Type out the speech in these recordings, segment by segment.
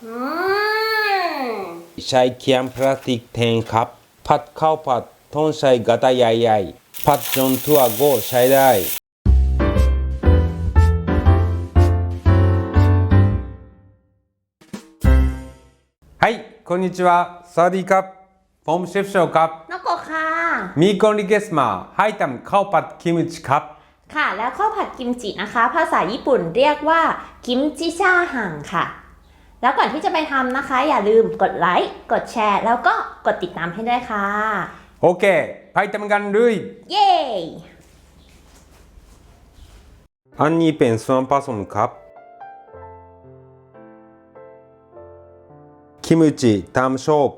อืมใช้เขียงพลาสติกแทนครับผัดข้าวผัดต้องใช้กระทะใหญ่ๆผัดจนทั่วก็ใช้ได้はいこんにちはสวัสดีครับผมเชฟโชครับนกโกค่ะมีคนรีเควสต์มาให้ทำข้าวผัดคิมจิครับค่ะแล้วข้าวผัดกิมจินะคะภาษาญี่ปุ่นเรียกว่ากิมจิชาหังค่ะแล้วก่อนที่จะไปทำนะคะอย่าลืมกดไลค์กดแชร์แล้วก็กดติดตามให้ด้วยค่ะโอเคไปทำกันเลยเย้อันนี้เป็นส่วนผสมครับคิมจิตามชอบ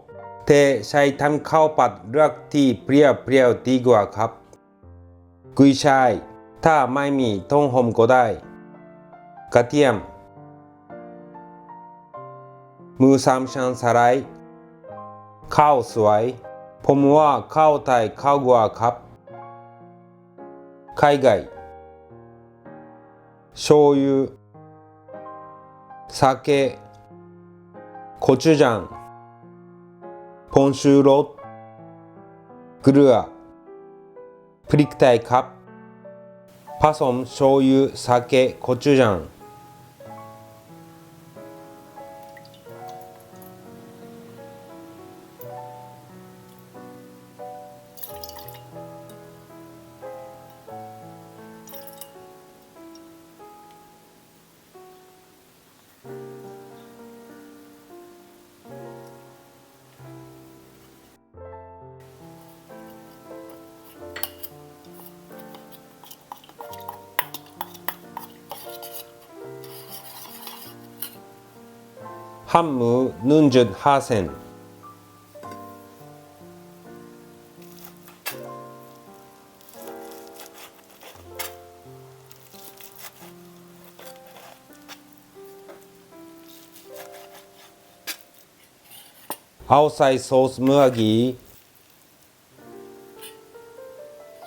แต่ใช้ทำข้าวผัดเลือกที่เปรี้ยวดีกว่าครับกุยช่ายถ้าไม่มีต้นหอมก็ได้กระเทียมหมูสามชั้นสไลด์ข้าวสวยผมว่าข้าวไทยข้าวกว่าครับไข่ไก่醤油酒コチュジャンポンシューロเกลือพริกไทยครับผสม醤油酒コチュジャンハム48セン青菜ソースムアギ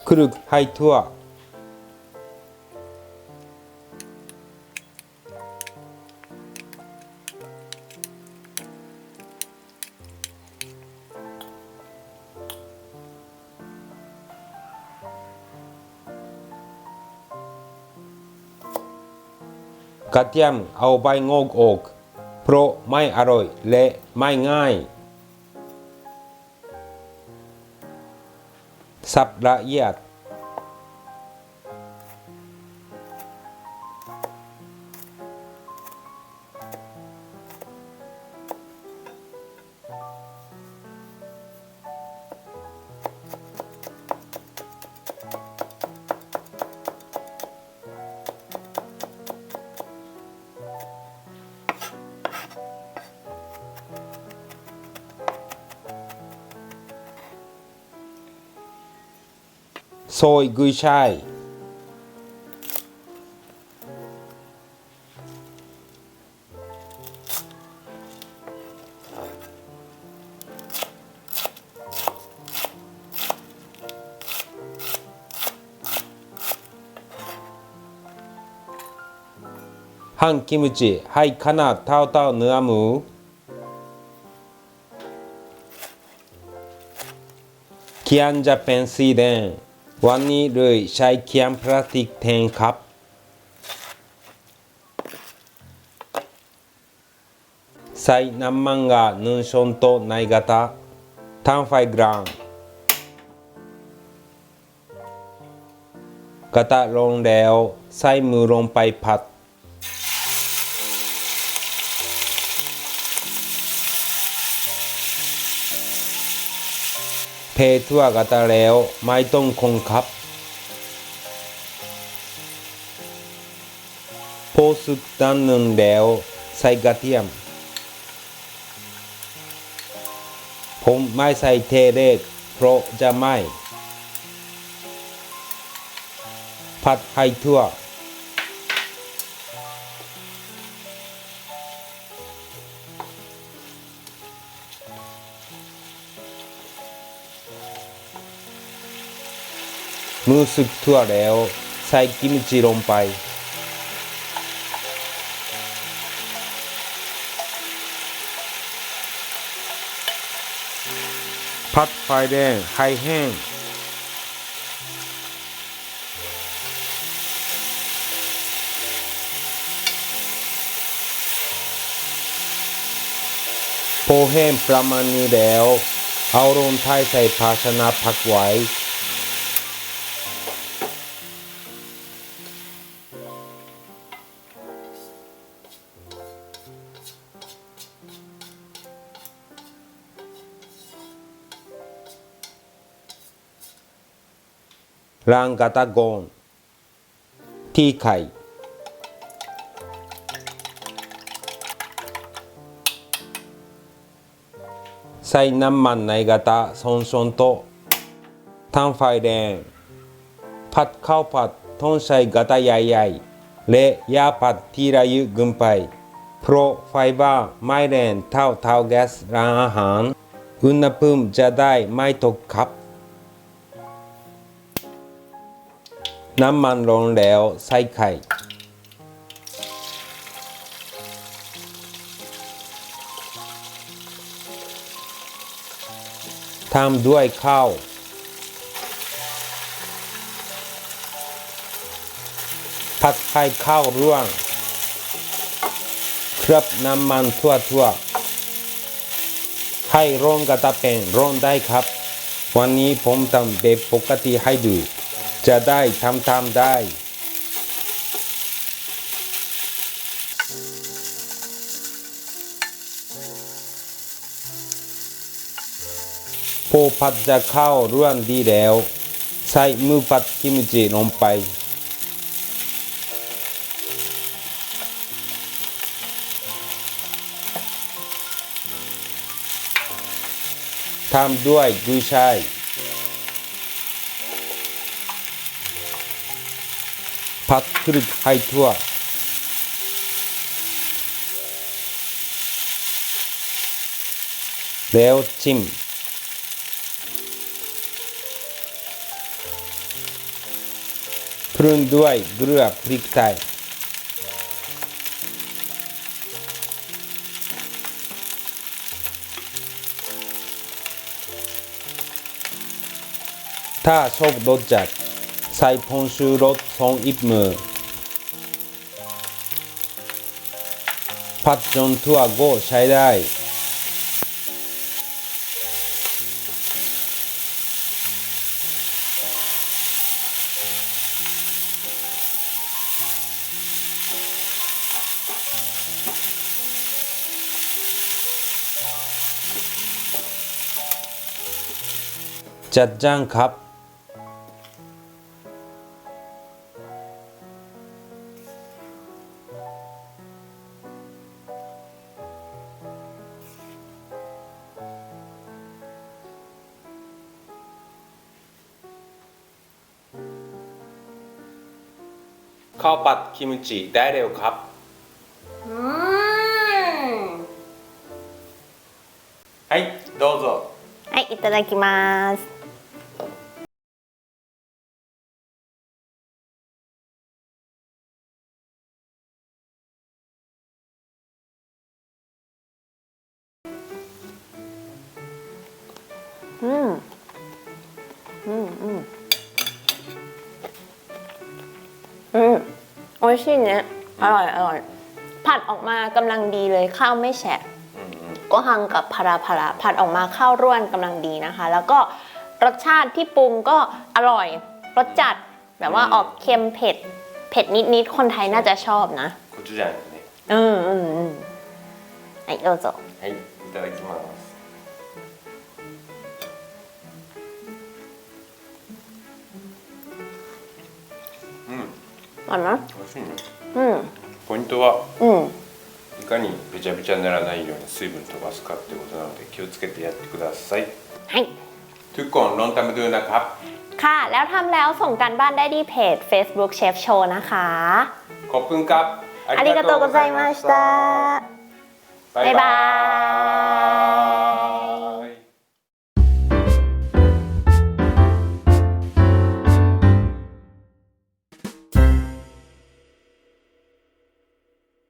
クルクハイトゥアกระเทียมเอาใบงอกออกเพราะไม่อร่อยและไม่ง่ายสับละเอียดซอยกุยช่ายหั่นคิมจิให้ขนาดเท่าเนื้อหมูเขียงจะเป็นสีแดงวันนี้เลยใช้เขียงพลาสติกแทนครับใส่น้ำมันが1ช้อนโต๊ะในกระทะตั้งไฟกลางกระทะร้อนแล้วใส่หมูลงไปผัดเททั่วกระทะแล้วไม่ต้องคนครับพอสุกด้านหนึ่งแล้วใส่กระเทียมผมไม่ใส่เทเล็กเพราะจะไหม้ผัดให้ทั่วเมื่อสุกทั่วแล้วใส่กิมจิลงไป ผ ผัดไฟแดงให้แห้งพอแห้งประมาณนี้แล้วเอาลงท้ายใส่ภาชนะพักไว้ล้างกระทะก่อนที่ไข่ใส่น้ำมันในกระทะช้อนโต๊ะตั้งไฟแดงผัดข้าวผัดต้องใช้กระทะใหญ่ๆและอย่าผัดทีละเยอะเกินไปเพราะไฟฟ้าไม่แรงเท่าแก๊สร้านอาหารอุณหภูมิจะได้ไม่ตกครับน้ำมันร้อนแล้วใส่ไข่ทำด้วยข้าวผัดให้ข้าวร่วงคลุกน้ำมันทั่วให้ร้อนกระทะเป็นร้อนได้ครับวันนี้ผมทำแบบปกติให้ดูจะได้ทำได้พอผัดจะเข้าร่วนดีแล้วใส่หมูผัดกิมจิลงไปทำด้วยกุยช่ายผัดคลุกให้ทั่วแล้วชิมปรุงด้วยเกลือพริกไทยถ้าชอบรสจัดใส่ผงชูรส2 มือผัดจนทั่วก็ใช้ได้จัดจ้านครับข้าวผัดคิมจิได้เร็วครับはいどうぞはいいただきますうん美味しいねอร่อยผัดออกมากำลังดีเลยข้าวไม่แฉะก็หังกับพาราผัดออกมาข้าวร่วนกำลังดีนะคะแล้วก็รสชาติที่ปรุงก็อร่อยรสจัดแบบว่าออกเค็มเผ็ดนิดคนไทยน่าจะชอบนะコチュジャンですねはいどうぞはいいただきますあら美味しいねポイントはいかにべちゃべちゃにならないように水分飛ばすかってことなので気をつけてやってくださいはいทุกคนลองทำมาดูนะครับค่ะแล้วทำแล้วส่งกันบ้านได้ที่เพจ Facebook Chef Show นะคะขอบคุณครับありがとうございましたバイバイ